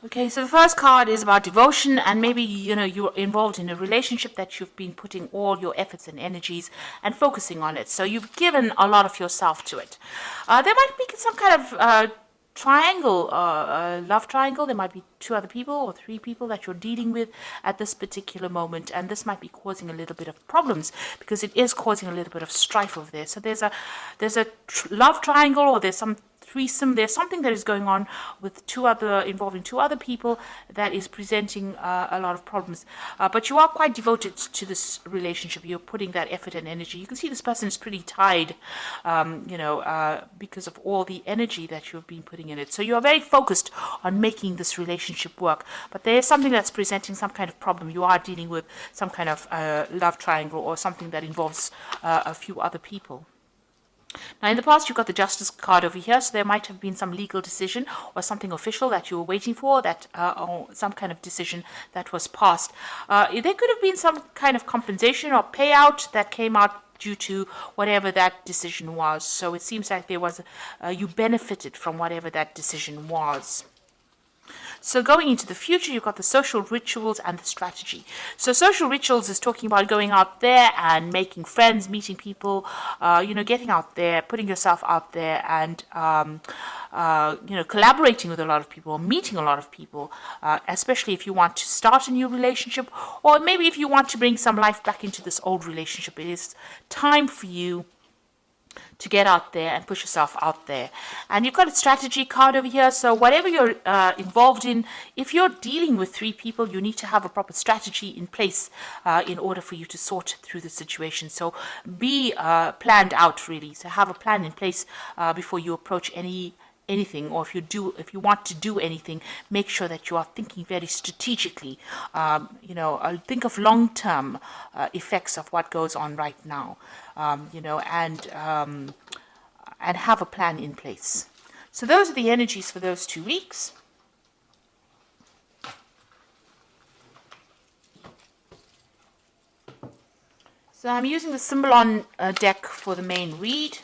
Okay, so the first card is about devotion, and maybe you're involved in a relationship that you've been putting all your efforts and energies and focusing on it. So you've given a lot of yourself to it. There might be some kind of triangle, love triangle. There might be two other people or three people that you're dealing with at this particular moment, and this might be causing a little bit of problems because it is causing a little bit of strife over there. So there's a love triangle, or there's some threesome. There's something that is going on with involving two other people that is presenting a lot of problems. But you are quite devoted to this relationship. You're putting that effort and energy. You can see this person is pretty tied, because of all the energy that you've been putting in it. So you are very focused on making this relationship work. But there is something that's presenting some kind of problem. You are dealing with some kind of love triangle or something that involves a few other people. Now, in the past, you've got the Justice card over here, so there might have been some legal decision or something official that you were waiting for, or some kind of decision that was passed. There could have been some kind of compensation or payout that came out due to whatever that decision was. So it seems like you benefited from whatever that decision was. So going into the future, you've got the social rituals and the strategy. So social rituals is talking about going out there and making friends, meeting people, getting out there, putting yourself out there, and collaborating with a lot of people, meeting a lot of people, especially if you want to start a new relationship, or maybe if you want to bring some life back into this old relationship. It is time for you to get out there and push yourself out there. And you've got a strategy card over here. So whatever you're involved in, if you're dealing with three people, you need to have a proper strategy in place in order for you to sort through the situation. So be planned out, really. So have a plan in place before you approach anything, or if you want to do anything, make sure that you are thinking very strategically. Think of long-term effects of what goes on right now, and have a plan in place. So those are the energies for those 2 weeks. So I'm using the Symbolon deck for the main read.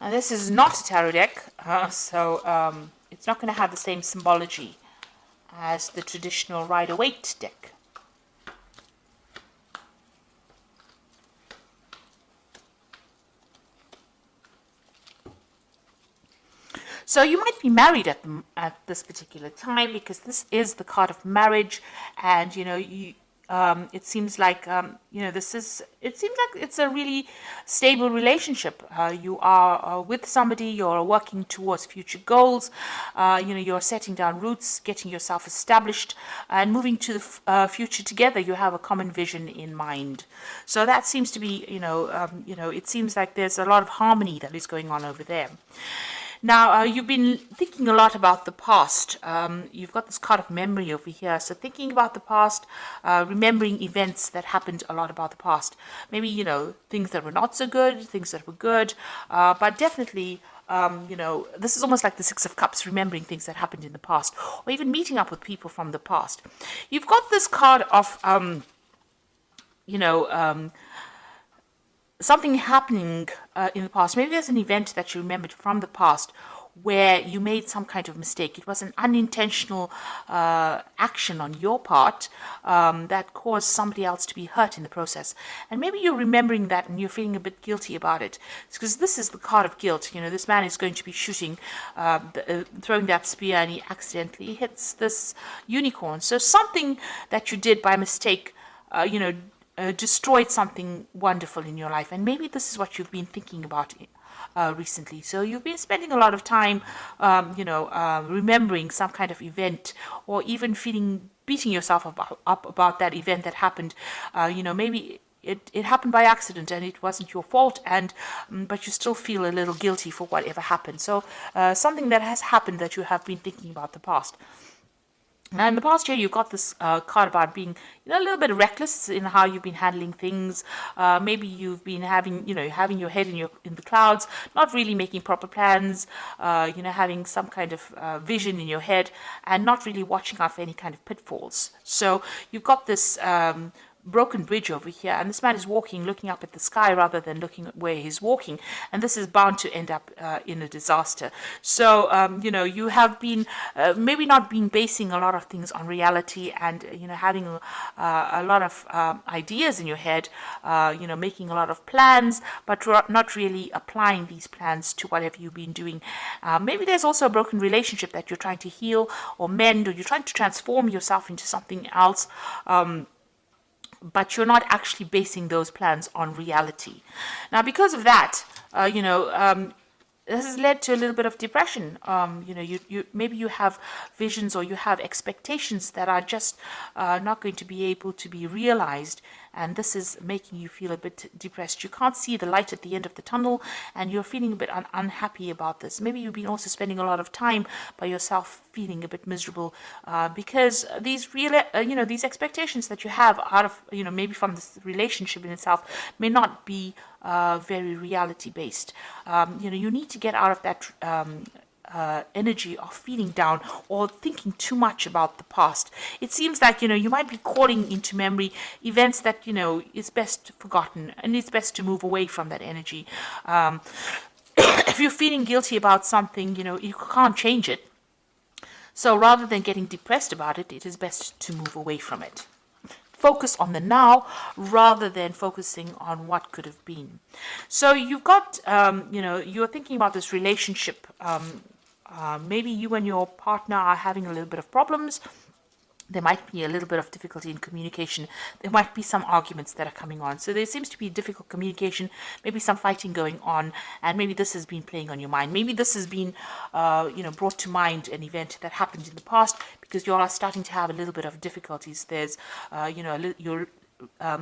And this is not a tarot deck, so it's not going to have the same symbology as the traditional Rider-Waite deck. So you might be married at this particular time, because this is the card of marriage, and it seems like it's a really stable relationship. You are with somebody, you're working towards future goals, you're setting down roots, getting yourself established, and moving to the future together. You have a common vision in mind. So that seems to be, it seems like there's a lot of harmony that is going on over there. Now, you've been thinking a lot about the past. You've got this card of memory over here. So thinking about the past, remembering events that happened a lot about the past. Maybe, things that were not so good, things that were good. But definitely, this is almost like the Six of Cups, remembering things that happened in the past. Or even meeting up with people from the past. You've got this card of, something happening in the past. Maybe there's an event that you remembered from the past where you made some kind of mistake. It was an unintentional action on your part that caused somebody else to be hurt in the process. And maybe you're remembering that and you're feeling a bit guilty about it. It's because this is the card of guilt. This man is going to be shooting, throwing that spear, and he accidentally hits this unicorn. So something that you did by mistake, destroyed something wonderful in your life. And maybe this is what you've been thinking about recently. So you've been spending a lot of time, remembering some kind of event, or even beating yourself up about that event that happened. Maybe it happened by accident and it wasn't your fault, but you still feel a little guilty for whatever happened. So something that has happened that you have been thinking about the past. Now, in the past year, you've got this card about being, a little bit reckless in how you've been handling things. Maybe you've been having your head in the clouds, not really making proper plans. Having some kind of vision in your head, and not really watching out for any kind of pitfalls. So you've got this broken bridge over here, and this man is walking, looking up at the sky rather than looking at where he's walking, and this is bound to end up in a disaster. So you have been maybe not been basing a lot of things on reality, and having a lot of ideas in your head, making a lot of plans, but not really applying these plans to whatever you've been doing. Maybe there's also a broken relationship that you're trying to heal or mend, or you're trying to transform yourself into something else, but you're not actually basing those plans on reality. Now, because of that, this has led to a little bit of depression. You maybe you have visions or you have expectations that are just not going to be able to be realized, and this is making you feel a bit depressed. You can't see the light at the end of the tunnel, and you're feeling a bit unhappy about this. Maybe you've been also spending a lot of time by yourself, feeling a bit miserable because these these expectations that you have out of maybe from this relationship in itself may not be very reality based. You need to get out of that energy of feeling down or thinking too much about the past. It seems like you might be calling into memory events that is best forgotten, and it's best to move away from that energy. If you're feeling guilty about something, you can't change it. So rather than getting depressed about it, it is best to move away from it. Focus on the now rather than focusing on what could have been. So you've got, you're thinking about this relationship. Maybe you and your partner are having a little bit of problems. There might be a little bit of difficulty in communication. There might be some arguments that are coming on. So there seems to be difficult communication, maybe some fighting going on, and maybe this has been playing on your mind. Maybe this has been, brought to mind an event that happened in the past, because you all are starting to have a little bit of difficulties. There's, you're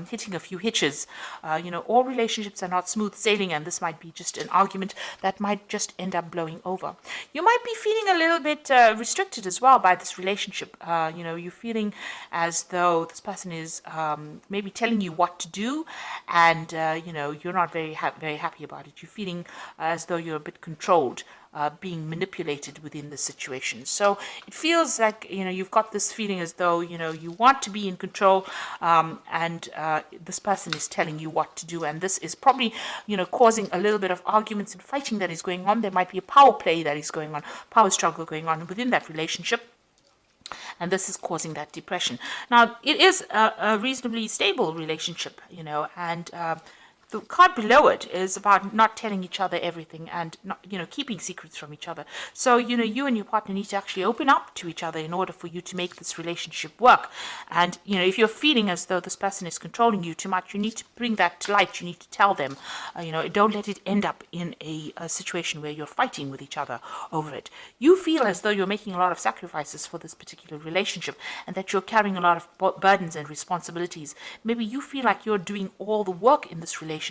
hitting a few hitches. All relationships are not smooth sailing, and this might be just an argument that might just end up blowing over. You might be feeling a little bit restricted as well by this relationship. You're feeling as though this person is maybe telling you what to do, and you're not very happy about it. You're feeling as though you're a bit controlled. Being manipulated within the situation. So it feels like, you've got this feeling as though, you want to be in control, and this person is telling you what to do. And this is probably, causing a little bit of arguments and fighting that is going on. There might be a power play that is going on, power struggle going on within that relationship. And this is causing that depression. Now, it is a reasonably stable relationship, and the card below it is about not telling each other everything and not, keeping secrets from each other. So, you and your partner need to actually open up to each other in order for you to make this relationship work. And, if you're feeling as though this person is controlling you too much, you need to bring that to light. You need to tell them, don't let it end up in a situation where you're fighting with each other over it. You feel as though you're making a lot of sacrifices for this particular relationship, and that you're carrying a lot of burdens and responsibilities. Maybe you feel like you're doing all the work in this relationship,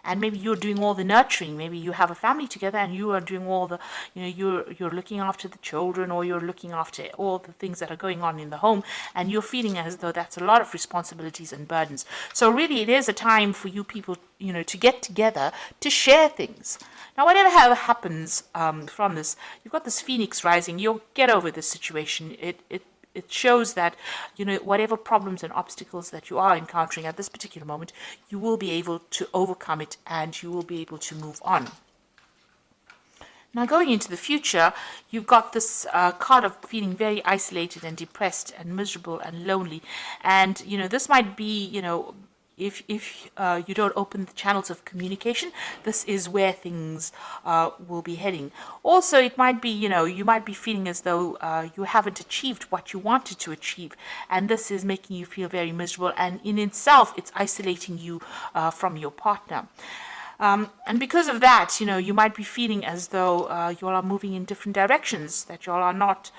and maybe you're doing all the nurturing. Maybe you have a family together and you are doing all the, you're looking after the children, or you're looking after all the things that are going on in the home, and you're feeling as though that's a lot of responsibilities and burdens. So really it is a time for you people, to get together to share things. Now, whatever happens from this, you've got this phoenix rising. You'll get over this situation. It shows that, whatever problems and obstacles that you are encountering at this particular moment, you will be able to overcome it, and you will be able to move on. Now, going into the future, you've got this card of feeling very isolated and depressed and miserable and lonely. And, this might be, if you don't open the channels of communication, this is where things will be heading. Also, it might be, you might be feeling as though you haven't achieved what you wanted to achieve, and this is making you feel very miserable, and in itself, it's isolating you from your partner. And because of that, you might be feeling as though you all are moving in different directions, that you all are not,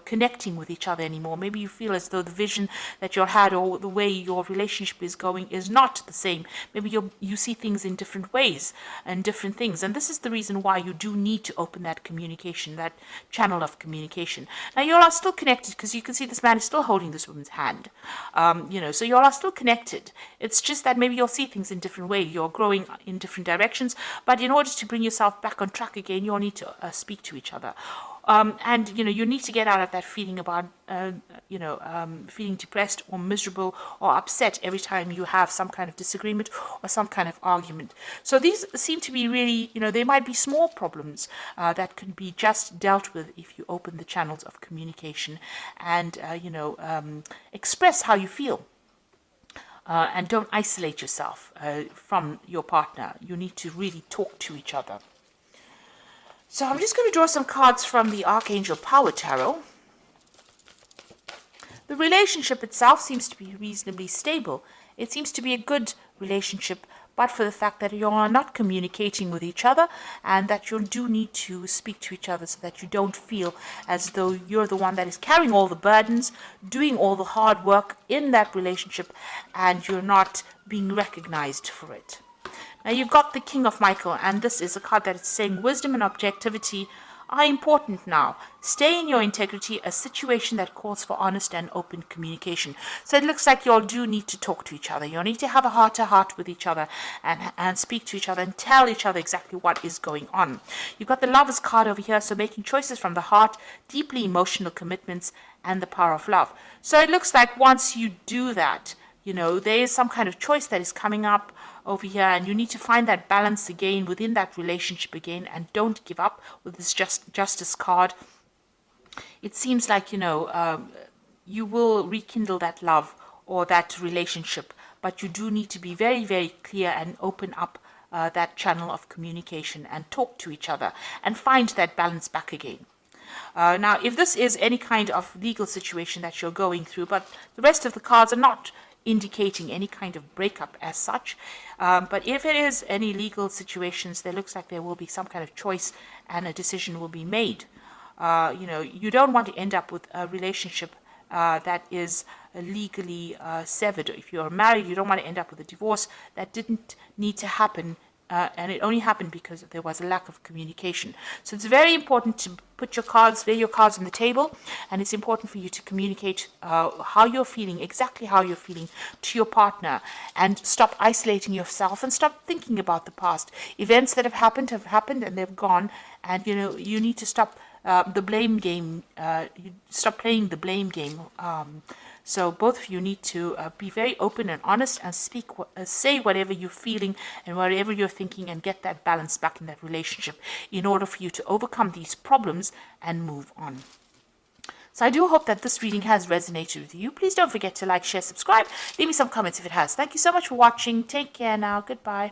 connecting with each other anymore. Maybe you feel as though the vision that you all had, or the way your relationship is going, is not the same. Maybe you see things in different ways and different things. And this is the reason why you do need to open that communication, that channel of communication. Now, you all are still connected, because you can see this man is still holding this woman's hand. So you all are still connected. It's just that maybe you'll see things in different ways. You're growing in different directions, but in order to bring yourself back on track again, you all need to speak to each other. And you need to get out of that feeling about feeling depressed or miserable or upset every time you have some kind of disagreement or some kind of argument. So these seem to be really, they might be small problems that can be just dealt with if you open the channels of communication and express how you feel. And don't isolate yourself from your partner. You need to really talk to each other. So I'm just going to draw some cards from the Archangel Power Tarot. The relationship itself seems to be reasonably stable. It seems to be a good relationship, but for the fact that you are not communicating with each other and that you do need to speak to each other so that you don't feel as though you're the one that is carrying all the burdens, doing all the hard work in that relationship, and you're not being recognized for it. Now you've got the King of Michael, and this is a card that is saying wisdom and objectivity are important now. Stay in your integrity, a situation that calls for honest and open communication. So it looks like you all do need to talk to each other. You need to have a heart-to-heart with each other and speak to each other and tell each other exactly what is going on. You've got the Lovers card over here, so making choices from the heart, deeply emotional commitments, and the power of love. So it looks like once you do that, there is some kind of choice that is coming up over here, and you need to find that balance again within that relationship again, and don't give up with this Justice card. It seems like, you will rekindle that love or that relationship, but you do need to be very, very clear and open up that channel of communication and talk to each other and find that balance back again. Now, if this is any kind of legal situation that you're going through, but the rest of the cards are not indicating any kind of breakup as such, but if it is any legal situations, there looks like there will be some kind of choice and a decision will be made. You don't want to end up with a relationship that is legally severed. If you're married, you don't want to end up with a divorce that didn't need to happen, and it only happened because there was a lack of communication. So it's very important to lay your cards on the table, and it's important for you to communicate how you're feeling, exactly how you're feeling to your partner, and stop isolating yourself and stop thinking about the past. Events that have happened and they've gone, and you need to stop the blame game. You stop playing the blame game. So both of you need to be very open and honest and say whatever you're feeling and whatever you're thinking, and get that balance back in that relationship in order for you to overcome these problems and move on. So I do hope that this reading has resonated with you. Please don't forget to like, share, subscribe. Leave me some comments if it has. Thank you so much for watching. Take care now. Goodbye.